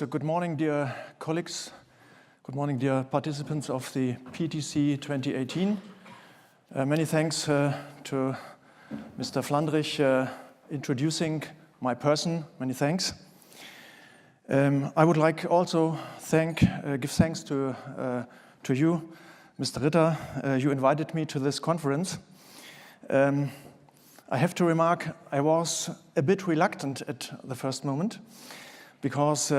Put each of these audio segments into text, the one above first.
So good morning, dear colleagues. Good morning, dear participants of the PTC 2018. Many thanks to Mr. Flandrich introducing my person. Many thanks. I would like also give thanks to you, Mr. Ritter. You invited me to this conference. I have to remark, I was a bit reluctant at the first moment because,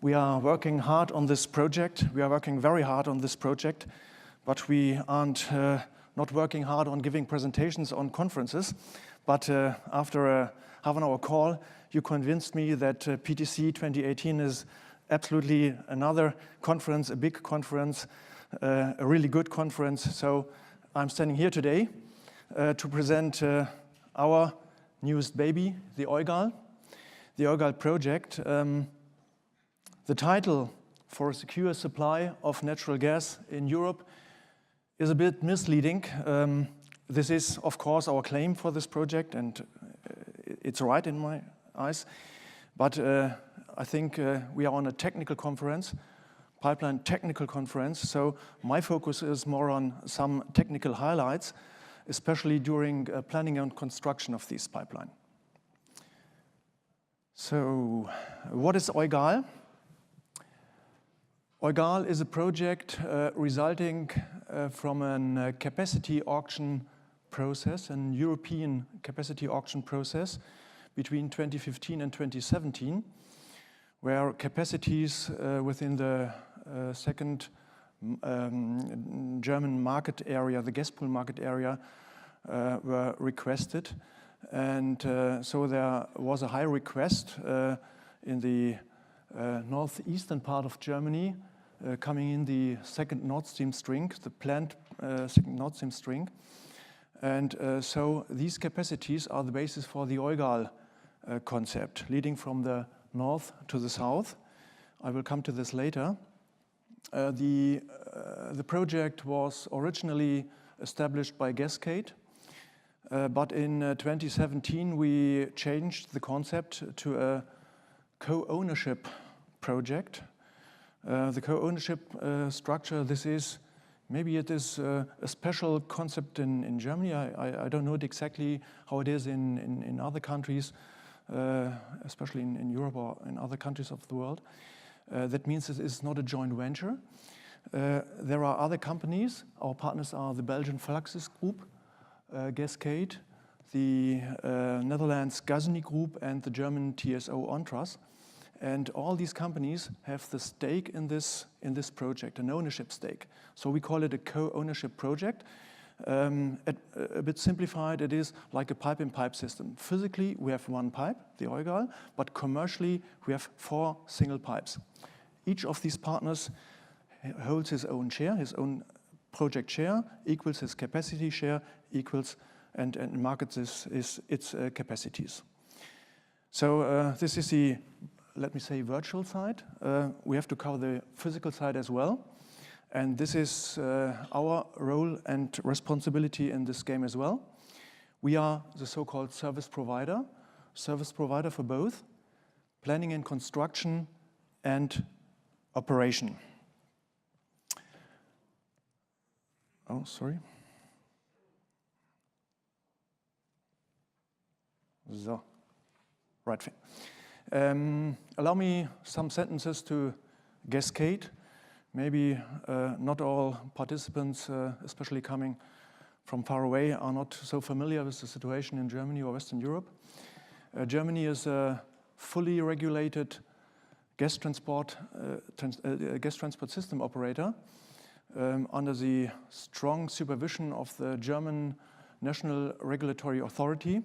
we are working hard on this project. We are working very hard on this project, but we aren't not working hard on giving presentations on conferences. But after a half-an-hour call, you convinced me that PTC 2018 is absolutely another conference, a big conference, a really good conference. So I'm standing here today to present our newest baby, the EUGAL Project. The title, For a Secure Supply of Natural Gas in Europe, is a bit misleading. This is, of course, our claim for this project, and it's right in my eyes. But I think we are on a technical conference, pipeline technical conference, so my focus is more on some technical highlights, especially during planning and construction of this pipeline. So, what is EUGAL? EUGAL is a project resulting from a capacity auction process, an European capacity auction process between 2015 and 2017, where capacities within the second German market area, the gas pool market area, were requested. And so there was a high request in the northeastern part of Germany, coming in the second Nord Stream string, the planned second Nord Stream string. And so these capacities are the basis for the EUGAL concept, leading from the north to the south. I will come to this later. The project was originally established by GASCADE, but in 2017 we changed the concept to a co-ownership project. The co-ownership structure, maybe it is a special concept in Germany. I don't know exactly how it is in other countries, especially in Europe or in other countries of the world. That means it is not a joint venture. There are other companies. Our partners are the Belgian Fluxys Group, GASCADE, the Netherlands Gasunie Group, and the German TSO Ontras. And all these companies have the stake in this project, an ownership stake. So we call it a co-ownership project. A bit simplified, it is like a pipe-in-pipe system. Physically, we have one pipe, the EUGAL, but commercially, we have 4 single pipes. Each of these partners holds his own share, his own project share, equals his capacity share, equals and markets its capacities. So this is the, let me say, virtual side. We have to cover the physical side as well. And this is our role and responsibility in this game as well. We are the so-called service provider for both planning and construction and operation. Oh, sorry. So, right. Allow me some sentences to GASCADE. Maybe not all participants, especially coming from far away, are not so familiar with the situation in Germany or Western Europe. Germany is a fully regulated gas transport system operator under the strong supervision of the German National Regulatory Authority.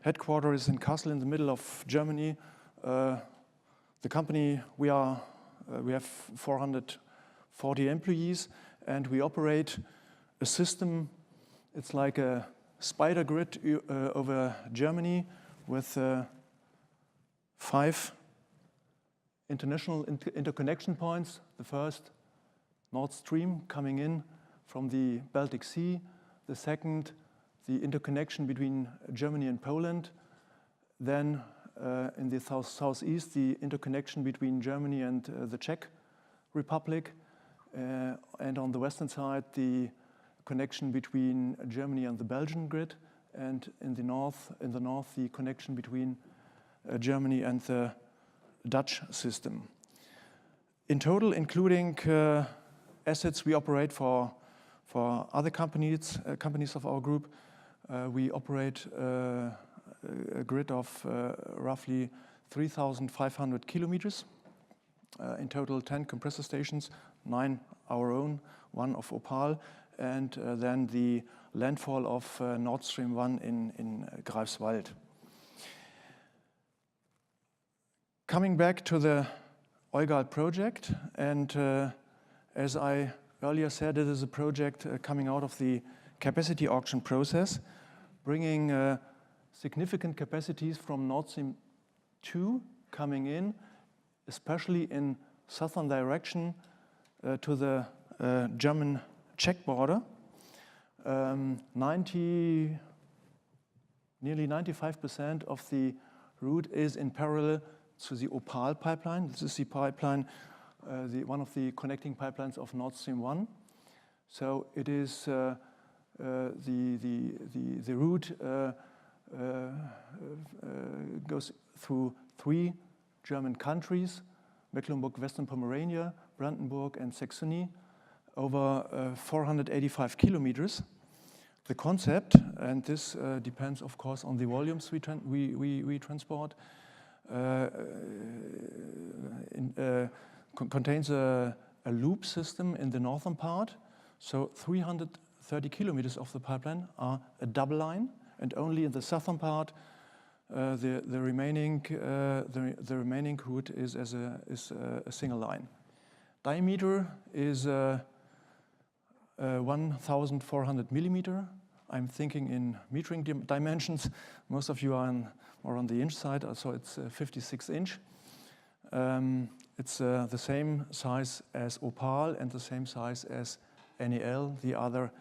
Headquarters is in Kassel, in the middle of Germany. The company, we have 440 employees, and we operate a system. It's like a spider grid over Germany with 5 international interconnection points. The first, Nord Stream, coming in from the Baltic Sea. The second, the interconnection between Germany and Poland. Then in the southeast, the interconnection between Germany and the Czech Republic, and on the western side, the connection between Germany and the Belgian grid, and in the north, the connection between Germany and the Dutch system. In total, including assets we operate for other companies of our group, we operate a grid of roughly 3,500 kilometers. In total, 10 compressor stations, 9 our own, 1 of Opal, and then the landfall of Nord Stream 1 in Greifswald. Coming back to the EUGAL project, and as I earlier said, it is a project coming out of the capacity auction process, bringing significant capacities from Nord Stream 2 coming in, especially in southern direction to the German-Czech border. Nearly 95% of the route is in parallel to the Opal pipeline. This is the pipeline, one of the connecting pipelines of Nord Stream 1. So it is the route goes through 3 German countries, Mecklenburg-Western Pomerania, Brandenburg, and Saxony, over 485 kilometers. The concept, and this depends, of course, on the volumes we transport, contains a loop system in the northern part. So 330 kilometers of the pipeline are a double line, and only in the southern part, the remaining route is a single line. Diameter is 1,400 millimeter. I'm thinking in metering dimensions. Most of you are more on the inch side, so it's 56 inch. It's the same size as Opal and the same size as NEL, the other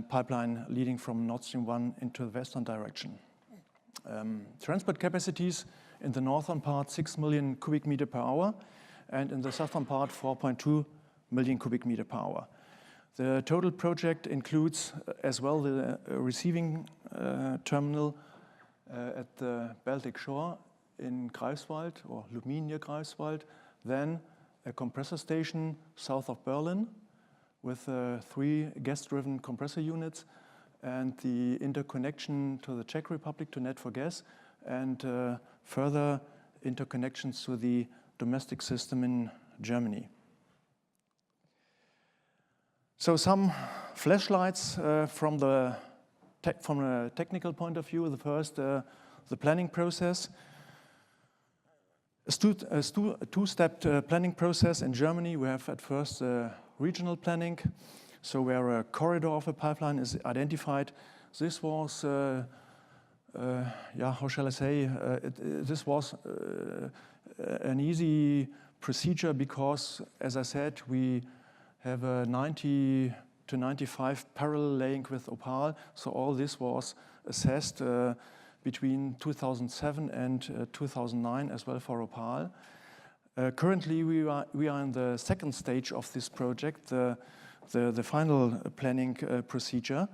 pipeline leading from Nord Stream 1 into the western direction. Transport capacities in the northern part, 6 million cubic meter per hour, and in the southern part, 4.2 million cubic meter per hour. The total project includes as well the receiving terminal at the Baltic shore in Greifswald, or Lubmin near Greifswald, then a compressor station south of Berlin with 3 gas-driven compressor units, and the interconnection to the Czech Republic to Net4Gas, and further interconnections to the domestic system in Germany. So some flashlights from a technical point of view. The first, the planning process. A two-step planning process in Germany. We have at first regional planning, so where a corridor of a pipeline is identified. This was, how shall I say, this was an easy procedure because, as I said, we have a 90 to 95 parallel laying with Opal, so all this was assessed between 2007 and 2009 as well for Opal. Currently, we are in the second stage of this project, the final planning procedure.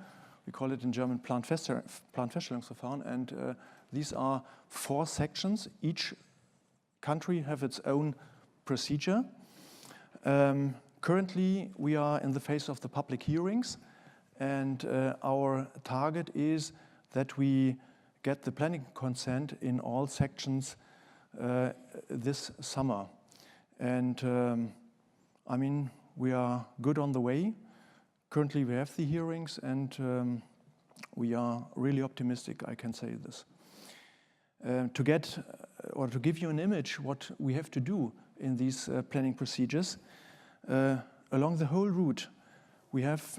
We call it in German Planfeststellungsverfahren, and these are 4 sections. Each country have its own procedure. Currently, we are in the phase of the public hearings, and our target is that we get the planning consent in all sections this summer. And I mean, we are good on the way. Currently, we have the hearings, and we are really optimistic, I can say this. To get, or to give you an image what we have to do in these planning procedures, along the whole route, we have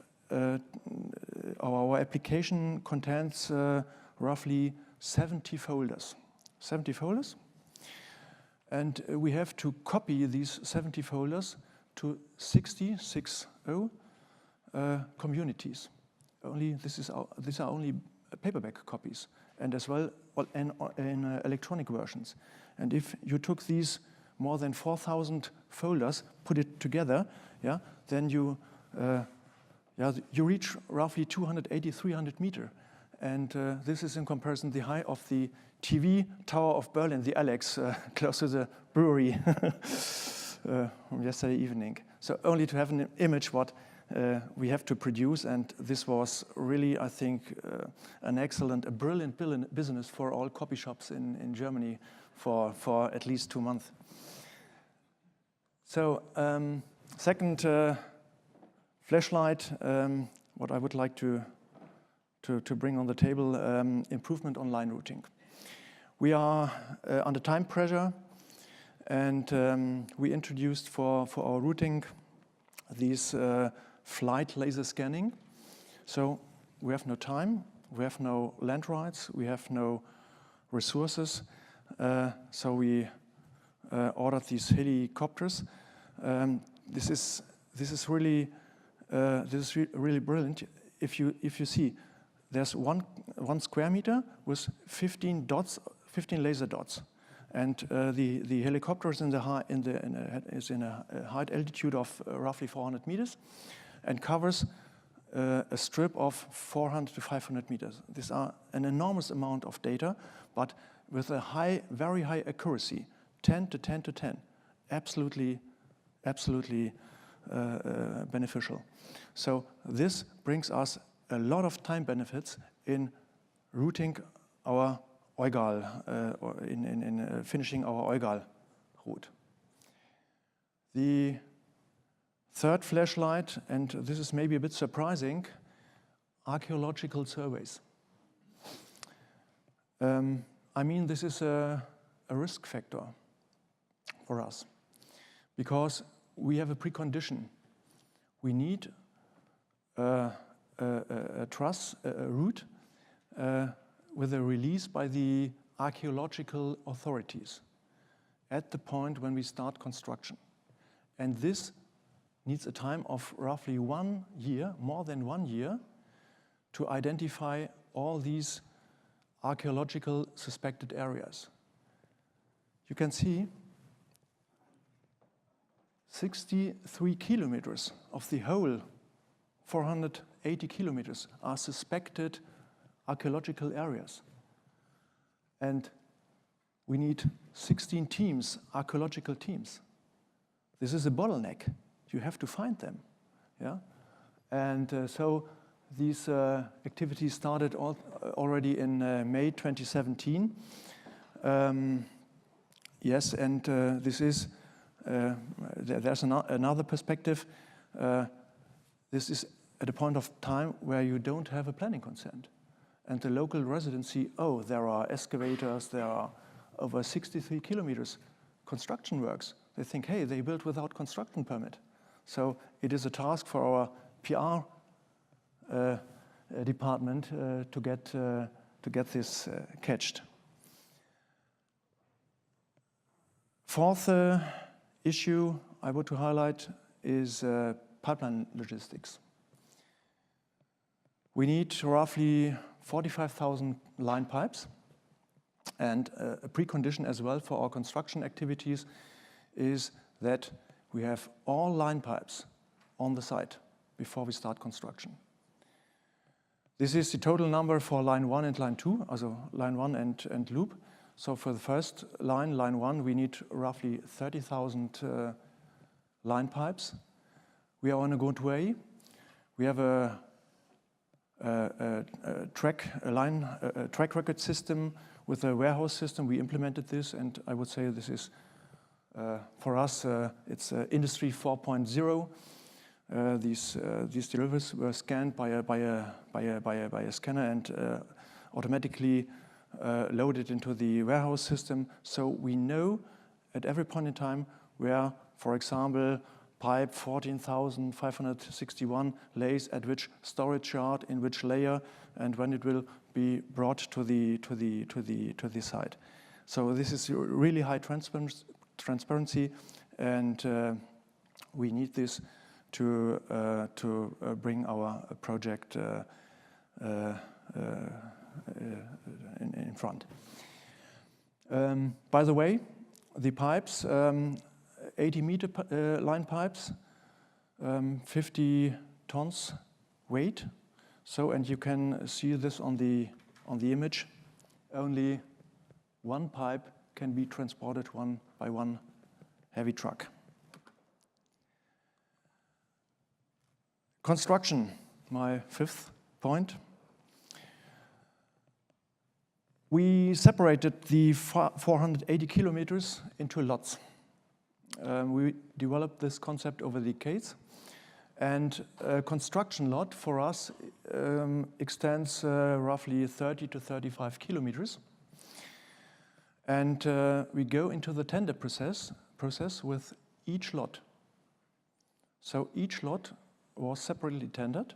our application contains roughly 70 folders. 70 folders. And we have to copy these 70 folders to 60 communities. These are only paperback copies. and as well in electronic versions. And if you took these more than 4,000 folders, put it together, yeah, then you reach roughly 280, 300 meter. And this is in comparison the height of the TV tower of Berlin, the Alex, close to the brewery from yesterday evening. So only to have an image what we have to produce, and this was really, I think, a brilliant business for all copy shops in Germany for at least 2 months. So second flashlight, what I would like to bring on the table, improvement on line routing. We are under time pressure, and we introduced for our routing these flight laser scanning. So we have no time, we have no land rights, we have no resources. So we ordered these helicopters. This is really brilliant. If you see, there's one square meter with 15 dots, 15 laser dots, and the helicopter is in a height altitude of roughly 400 meters, and covers a strip of 400 to 500 meters. These are an enormous amount of data, but with a very high accuracy, 10 to 10 to 10, absolutely beneficial. So this brings us a lot of time benefits in routing our EUGAL, or in finishing our EUGAL route. The third flashlight, and this is maybe a bit surprising, archaeological surveys. I mean, this is a risk factor for us, because we have a precondition. We need a route with a release by the archaeological authorities at the point when we start construction. And this needs a time of roughly 1 year, more than 1 year, to identify all these archaeological suspected areas. You can see 63 kilometers of the whole 480 kilometers are suspected archaeological areas. And we need 16 teams, archaeological teams. This is a bottleneck. You have to find them. Yeah? And so these activities started already in May 2017. Yes, and this is, there's another perspective. This is at a point of time where you don't have a planning consent. And the local residents see, oh, there are excavators, there are over 63 kilometers construction works. They think, hey, they built without construction permit. So it is a task for our PR department to get this catched. Fourth issue I want to highlight is pipeline logistics. We need roughly 45,000 line pipes, and a precondition as well for our construction activities is that we have all line pipes on the site before we start construction. This is the total number for line 1 and line 2, also line 1 and loop. So for the first line, line 1, we need roughly 30,000 line pipes. We are on a good way. We have a track record system with a warehouse system. We implemented this, and I would say this is for us it's Industry 4.0. These deliveries were scanned by a scanner and automatically loaded into the warehouse system. So we know at every point in time where, for example, pipe 14,561 lays at which storage yard, in which layer, and when it will be brought to the site. So this is really high transparency, and we need this to bring our project in front. By the way, the pipes, 80-meter line pipes, 50 tons weight. So, and you can see this on the image. Only one pipe can be transported by one heavy truck. Construction, my fifth point. We separated the 480 kilometers into lots. We developed this concept over the decades. And a construction lot for us extends roughly 30 to 35 kilometers. And we go into the tender process with each lot. So each lot was separately tendered.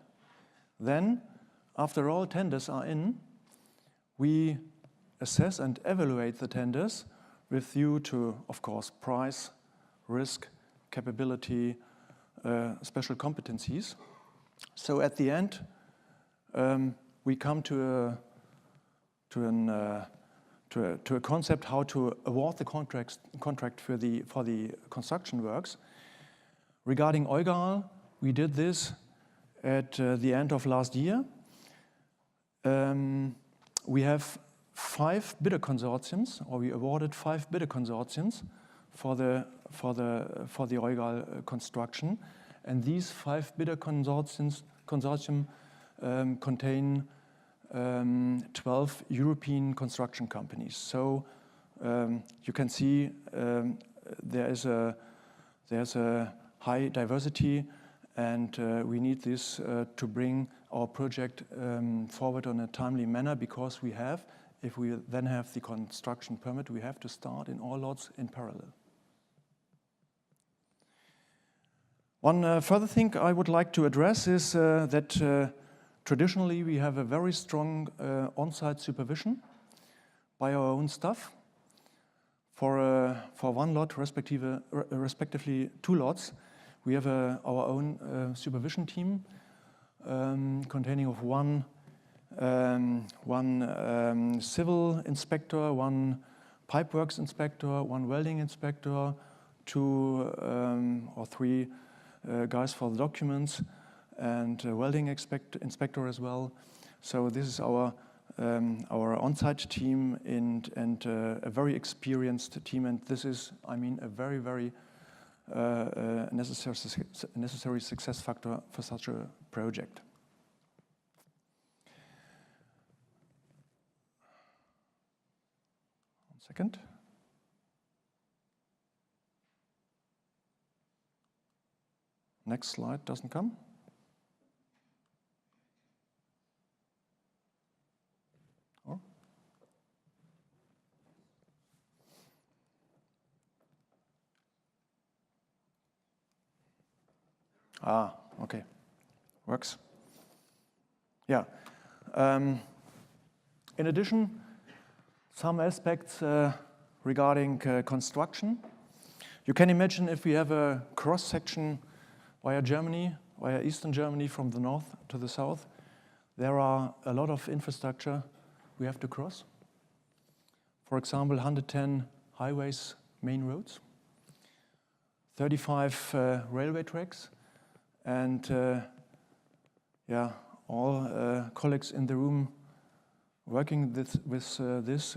Then, after all tenders are in, we assess and evaluate the tenders with view to, of course, price, risk, capability, special competencies. So at the end, we come to a concept how to award the contract for the construction works. Regarding EUGAL, we did this at the end of last year. We have 5 bidder consortiums, or we awarded 5 bidder consortiums for the EUGAL construction, and these 5 bidder consortium contain 12 European construction companies. So you can see there's a high diversity, and we need this to bring our project forward on a timely manner, because if we then have the construction permit, we have to start in all lots in parallel. One further thing I would like to address is that traditionally we have a very strong on-site supervision by our own staff for one lot, respectively 2 lots. We have our own supervision team containing of one civil inspector, one pipeworks inspector, one welding inspector, 2 or 3 guys for the documents, and a welding inspector as well. So this is our on-site team, and a very experienced team, and this is, I mean, a very, very necessary success factor for such a project. One second. Next slide doesn't come. Oh. Ah, okay. Works. Yeah. In addition, some aspects regarding construction. You can imagine if we have a cross-section via Germany, via Eastern Germany from the north to the south, there are a lot of infrastructure we have to cross. For example, 110 highways, main roads, 35 railway tracks, and all colleagues in the room working with these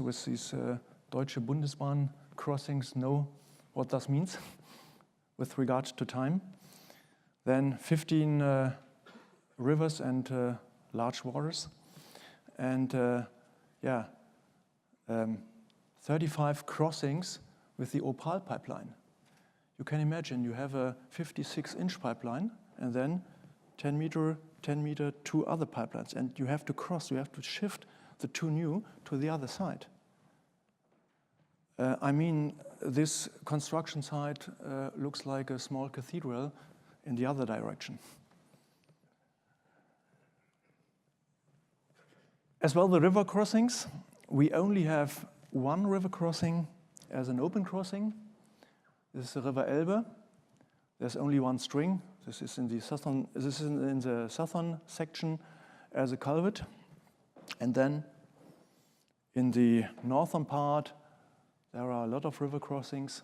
Deutsche Bundesbahn crossings know what this means with regard to time. Then 15 rivers and large waters, and 35 crossings with the Opal pipeline. You can imagine you have a 56-inch pipeline, and then 10 meter, 2 other pipelines, and you have to cross, you have to shift the 2 new to the other side. I mean, this construction site looks like a small cathedral in the other direction. As well, the river crossings. We only have 1 river crossing as an open crossing. This is the River Elbe. There's only 1 string. This is in the southern section as a culvert. And then In the northern part, there are a lot of river crossings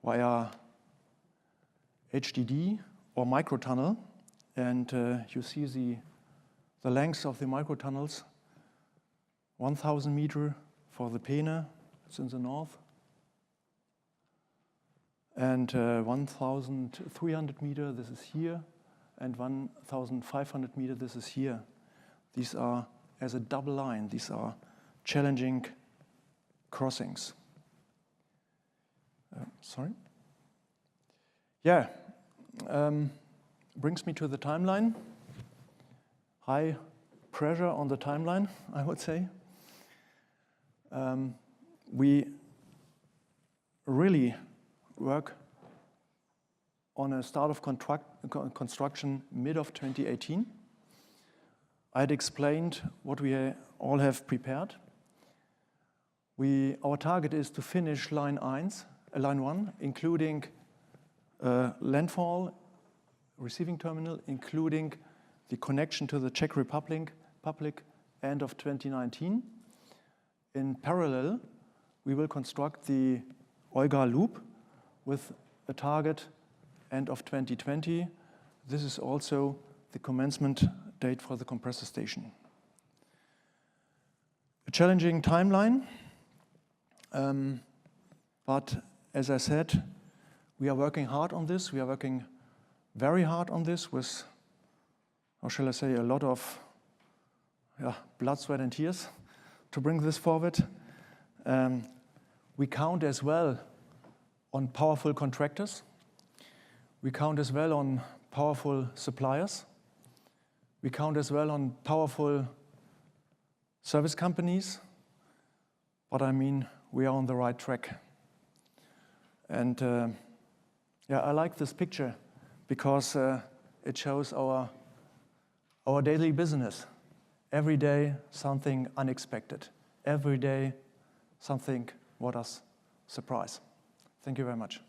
via HDD or microtunnel, and you see the length of the microtunnels, 1,000 meter for the Peene, it's in the north, and 1,300 meter, this is here, and 1,500 meter, this is here. These are as a double line, these are challenging crossings. Sorry. Yeah, brings me to the timeline. High pressure on the timeline, I would say. We really work on a start of construction mid of 2018. I had explained what we all have prepared. Our target is to finish line 1, including landfall, receiving terminal, including the connection to the Czech Republic end of 2019. In parallel, we will construct the EUGAL loop with a target end of 2020. This is also the commencement date for the compressor station. A challenging timeline, but as I said, we are working hard on this. We are working very hard on this with, how shall I say, a lot of blood, sweat, and tears to bring this forward. We count as well on powerful contractors. We count as well on powerful suppliers. We count as well on powerful service companies. But I mean, we are on the right track. And I like this picture because it shows our daily business. Every day, something unexpected. Every day, something what us surprise. Thank you very much.